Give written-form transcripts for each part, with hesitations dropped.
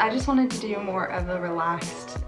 I just wanted to do more of a relaxed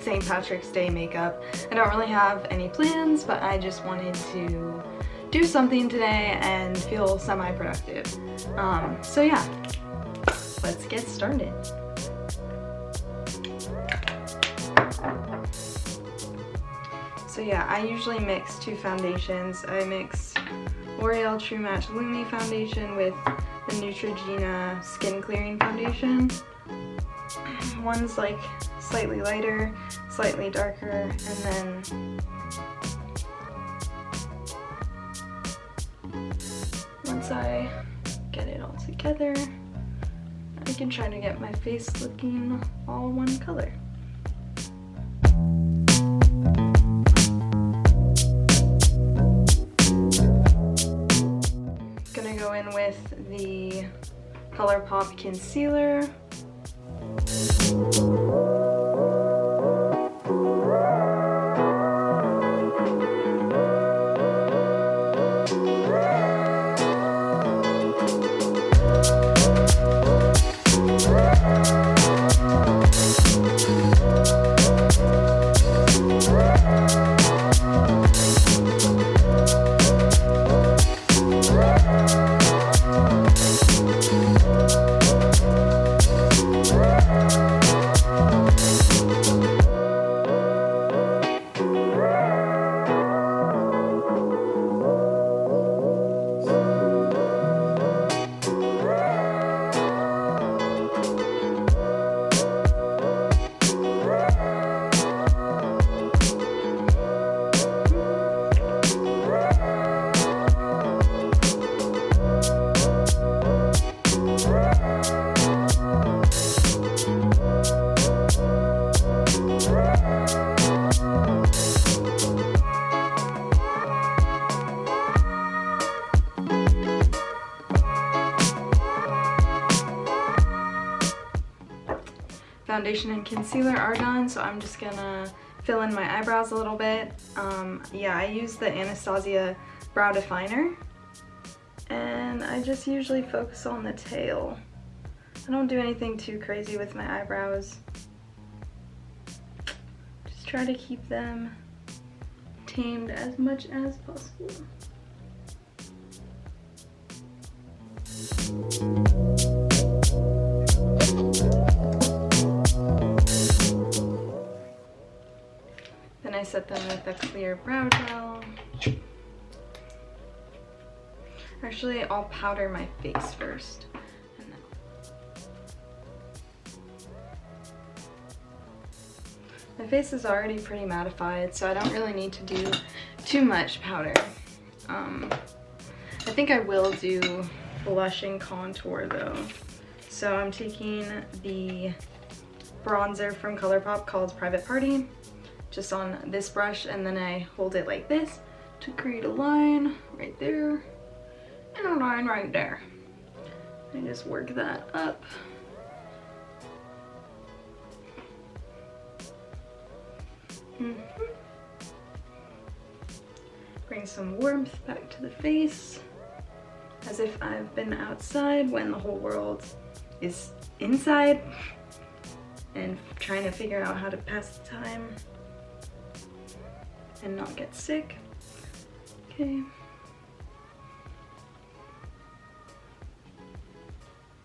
St. Patrick's Day makeup. I don't really have any plans, but I just wanted to do something today and feel semi-productive. So yeah, let's get started. So yeah, I usually mix two foundations. I mix L'Oreal True Match Lumi foundation with the Neutrogena Skin Clearing Foundation. One's like slightly lighter, slightly darker, and then once I get it all together, I can try to get my face looking all one color. Gonna go in with the ColourPop concealer. Foundation and concealer are done, so I'm just gonna fill in my eyebrows a little bit. Yeah, I use the Anastasia brow definer, and I just usually focus on the tail. I don't do anything too crazy with my eyebrows. Just try to keep them tamed as much as possible. Then I set them with a clear brow gel. Actually, I'll powder my face first. And then my face is already pretty mattified, so I don't really need to do too much powder. I think I will do blush and contour though. So I'm taking the bronzer from ColourPop called Private Party, just on this brush, and then I hold it like this to create a line right there and a line right there. And just work that up. Bring some warmth back to the face, as if I've been outside when the whole world is inside and trying to figure out how to pass the time and not get sick. Okay.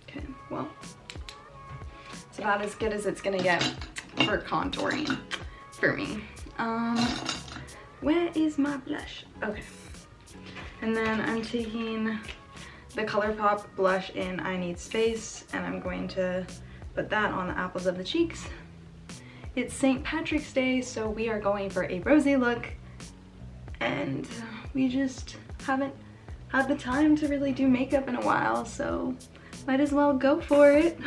Okay, well, it's about as good as it's gonna get for contouring for me. Where is my blush? Okay. And then I'm taking the ColourPop blush in I Need Space, and I'm going to put that on the apples of the cheeks. It's St. Patrick's Day, so we are going for a rosy look, and we just haven't had the time to really do makeup in a while, so might as well go for it.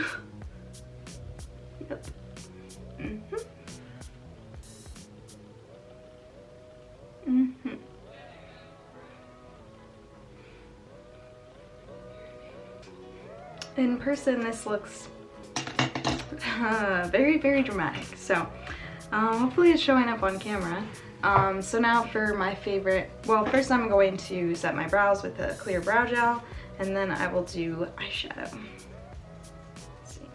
Yep. In person, this looks very, very dramatic. So hopefully it's showing up on camera. So now for my favorite, well, first I'm going to set my brows with a clear brow gel, and then I will do eyeshadow. Let's see.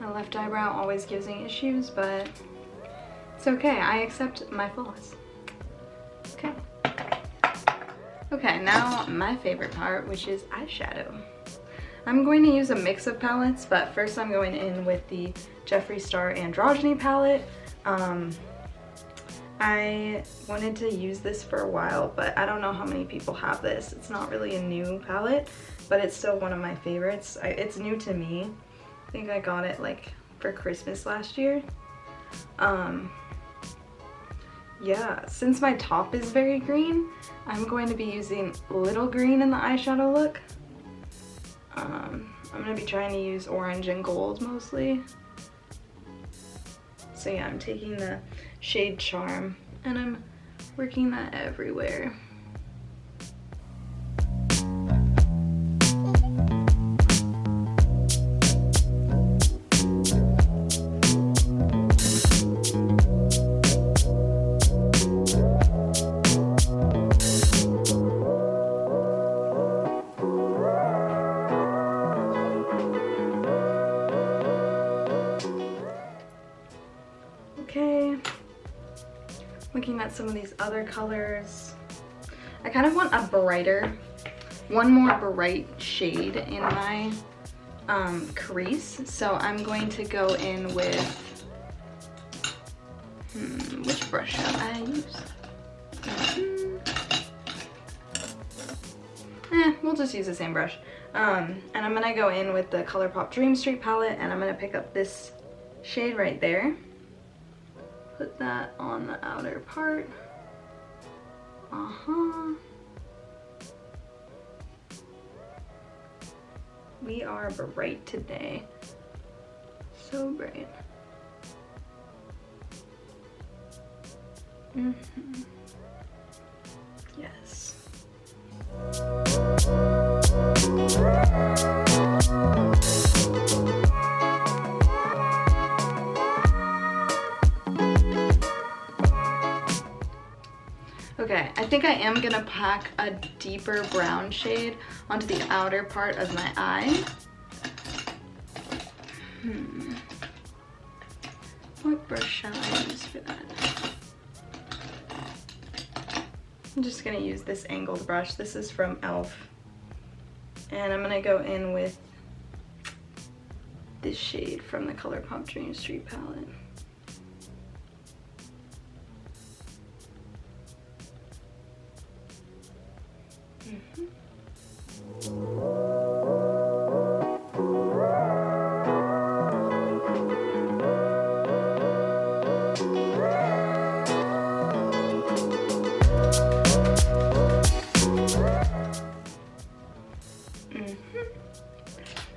My left eyebrow always gives me issues, but it's okay. I accept my flaws. Okay. Okay, now my favorite part, which is eyeshadow. I'm going to use a mix of palettes, but first I'm going in with the Jeffree Star Androgyny palette. I wanted to use this for a while, but I don't know how many people have this. It's not really a new palette, but it's still one of my favorites. It's new to me. I think I got it like for Christmas last year. Yeah, since my top is very green, I'm going to be using little green in the eyeshadow look. I'm going to be trying to use orange and gold mostly. So yeah, I'm taking the shade Charm and I'm working that everywhere. Okay, looking at some of these other colors. I kind of want a brighter, one more bright shade in my crease. So I'm going to go in with, which brush should I use? We'll just use the same brush. And I'm gonna go in with the ColourPop Dream Street palette, and I'm gonna pick up this shade right there. Put that on the outer part. We are bright today. So bright. Yes. Okay, I think I am gonna pack a deeper brown shade onto the outer part of my eye. What brush shall I use for that? I'm just gonna use this angled brush. This is from e.l.f. And I'm gonna go in with this shade from the ColourPop Dream Street palette.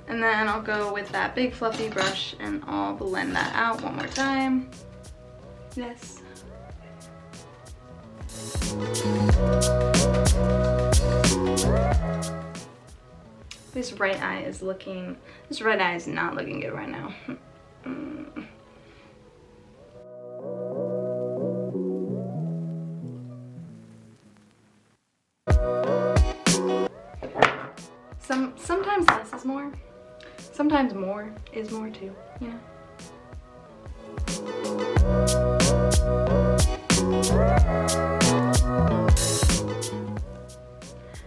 And then I'll go with that big fluffy brush and I'll blend that out one more time. Yes. This right eye is not looking good right now. Sometimes less is more. Sometimes more is more too, you know?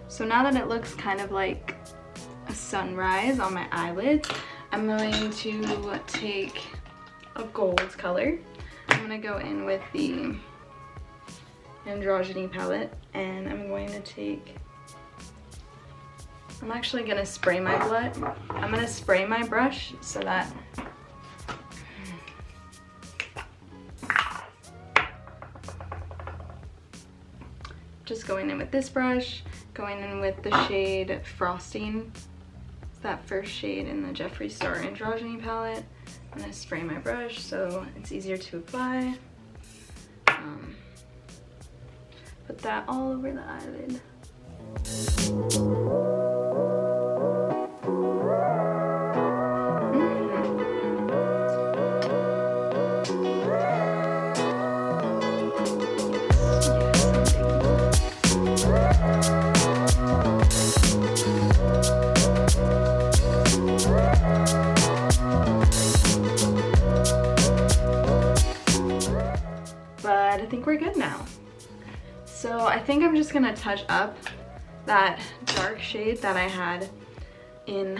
So now that it looks kind of like a sunrise on my eyelids, I'm going to take a gold color. I'm going to go in with the Androgyny palette, and I'm going to take, I'm actually going to spray my I'm going to spray my brush so that just going in with this brush, going in with the shade Frosting. It's that first shade in the Jeffree Star Androgyny palette. I'm going to spray my brush so it's easier to apply. Put that all over the eyelid. think I'm just gonna touch up that dark shade that I had in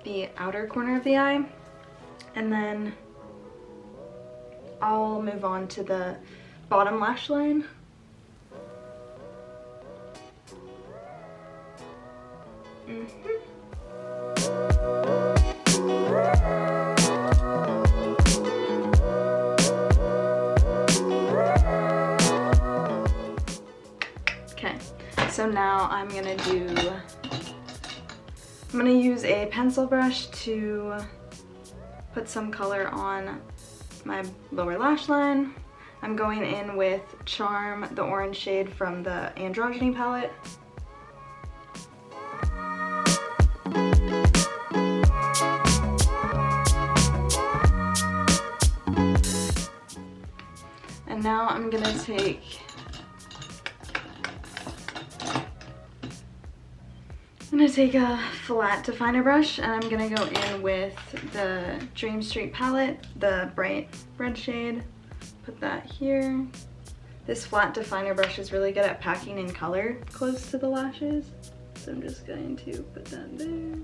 the outer corner of the eye, and then I'll move on to the bottom lash line. Okay, so now I'm gonna use a pencil brush to put some color on my lower lash line. I'm going in with Charm, the orange shade from the Androgyny palette. And now I'm gonna take a flat definer brush, and I'm gonna go in with the Dream Street palette, the bright red shade. Put that here. This flat definer brush is really good at packing in color close to the lashes, so I'm just going to put that there.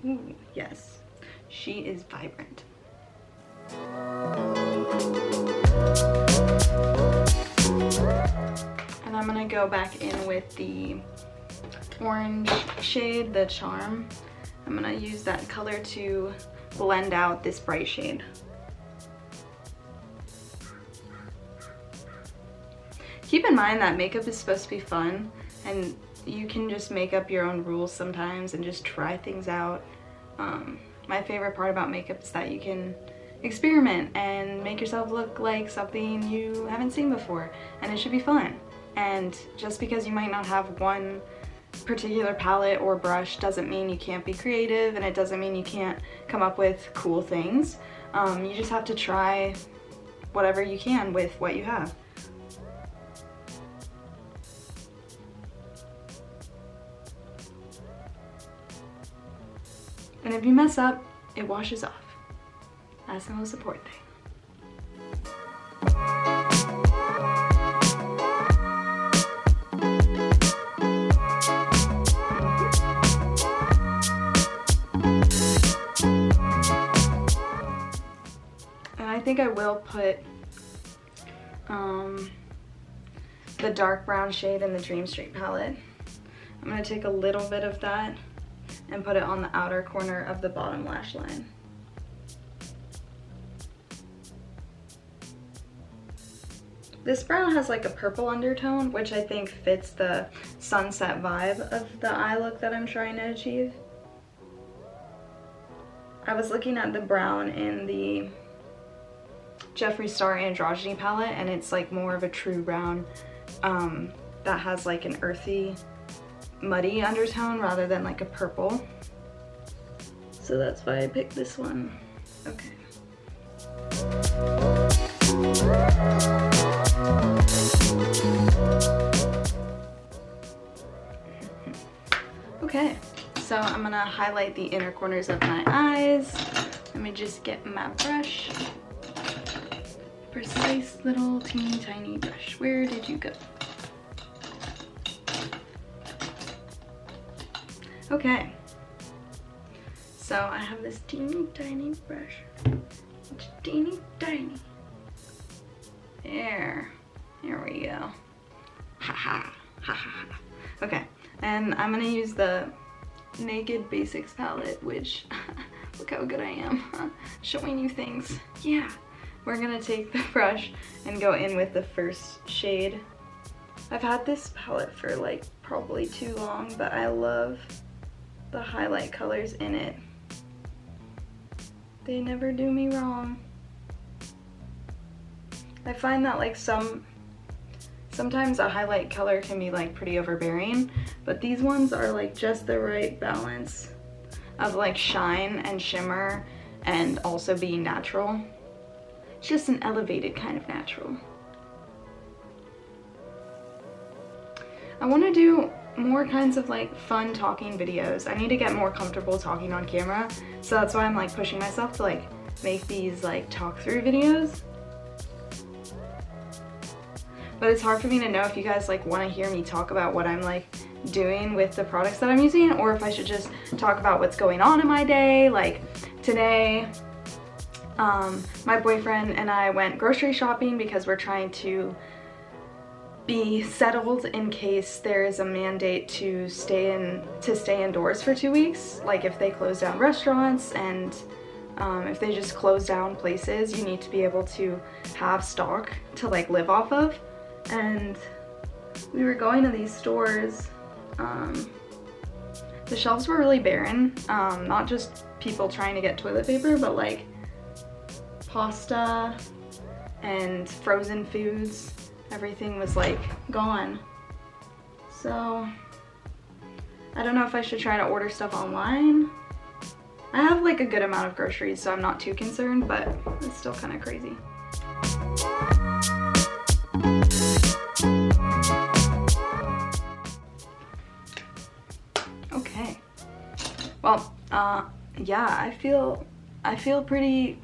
Ooh, yes, she is vibrant. And I'm gonna go back in with the orange shade, the Charm. I'm gonna use that color to blend out this bright shade. Keep in mind that makeup is supposed to be fun, and you can just make up your own rules sometimes and just try things out. My favorite part about makeup is that you can experiment and make yourself look like something you haven't seen before, and it should be fun. And just because you might not have one particular palette or brush doesn't mean you can't be creative, and it doesn't mean you can't come up with cool things. You just have to try whatever you can with what you have. And if you mess up, it washes off. That's the most important thing. And I think I will put the dark brown shade in the Dream Street palette. I'm going to take a little bit of that and put it on the outer corner of the bottom lash line. This brown has like a purple undertone, which I think fits the sunset vibe of the eye look that I'm trying to achieve. I was looking at the brown in the Jeffree Star Androgyny palette, and it's like more of a true brown that has like an earthy, muddy undertone rather than like a purple. So that's why I picked this one. Okay. Okay, so I'm gonna highlight the inner corners of my eyes. Let me just get my brush. Precise little teeny tiny brush. Where did you go? Okay, so I have this teeny tiny brush. It's teeny tiny. There we go. Ha ha, ha ha ha. Okay, and I'm gonna use the Naked Basics palette, which, look how good I am, showing you things. Yeah, we're gonna take the brush and go in with the first shade. I've had this palette for like probably too long, but I love the highlight colors in it. They never do me wrong. I find that like sometimes a highlight color can be like pretty overbearing, but these ones are like just the right balance of like shine and shimmer and also being natural. It's just an elevated kind of natural. I want to do more kinds of like fun talking videos. I need to get more comfortable talking on camera, so that's why I'm like pushing myself to like make these like talk through videos. But it's hard for me to know if you guys like want to hear me talk about what I'm like doing with the products that I'm using, or if I should just talk about what's going on in my day. Like today, my boyfriend and I went grocery shopping because we're trying to be settled in case there is a mandate to stay indoors for 2 weeks. Like if they close down restaurants and if they just close down places, you need to be able to have stock to like live off of. And we were going to these stores. The shelves were really barren, not just people trying to get toilet paper, but like pasta and frozen foods. Everything was like gone. So I don't know if I should try to order stuff online. I have like a good amount of groceries, so I'm not too concerned, but it's still kind of crazy. Okay. Well, yeah, I feel pretty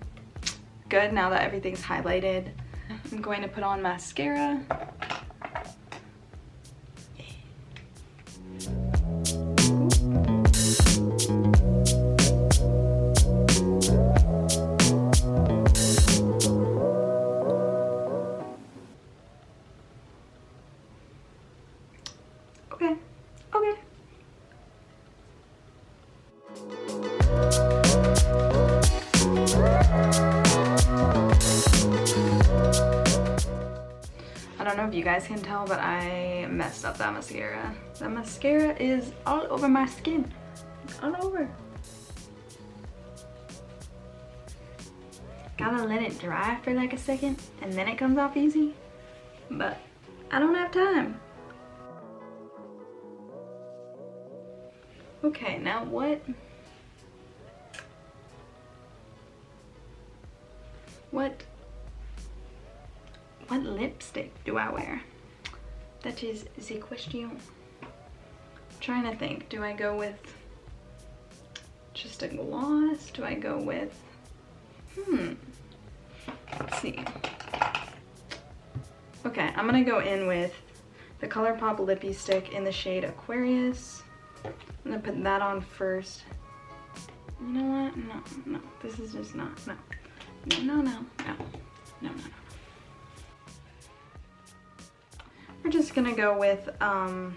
good now that everything's highlighted. I'm going to put on mascara. Okay. Okay. I don't know if you guys can tell, but I messed up that mascara. That mascara is all over my skin. It's all over. Gotta let it dry for like a second and then it comes off easy. But I don't have time. Okay, now what lipstick do I wear? That is the question. I'm trying to think. Do I go with just a gloss? Do I go with, let's see. Okay, I'm gonna go in with the ColourPop Lippy Stick in the shade Aquarius. I'm gonna put that on first. You know what? No, this is just not, no. We're just gonna go with a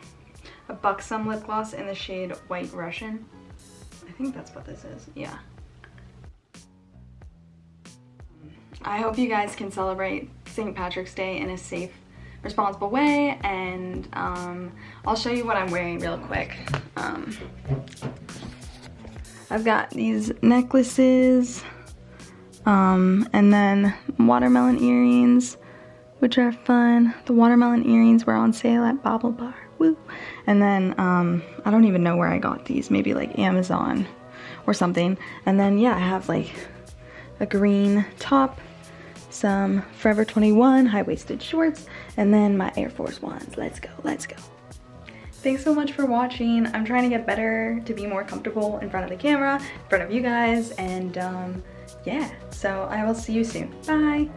Buxom lip gloss in the shade White Russian. I think that's what this is, yeah. I hope you guys can celebrate St. Patrick's Day in a safe, responsible way, and I'll show you what I'm wearing real quick. I've got these necklaces, and then watermelon earrings, which are fun. The watermelon earrings were on sale at Bobble Bar, woo! And then, I don't even know where I got these, maybe like Amazon or something. And then, yeah, I have like a green top, some Forever 21 high-waisted shorts, and then my Air Force Ones. Let's go, let's go. Thanks so much for watching. I'm trying to get better to be more comfortable in front of the camera, in front of you guys, and yeah, so I will see you soon. Bye.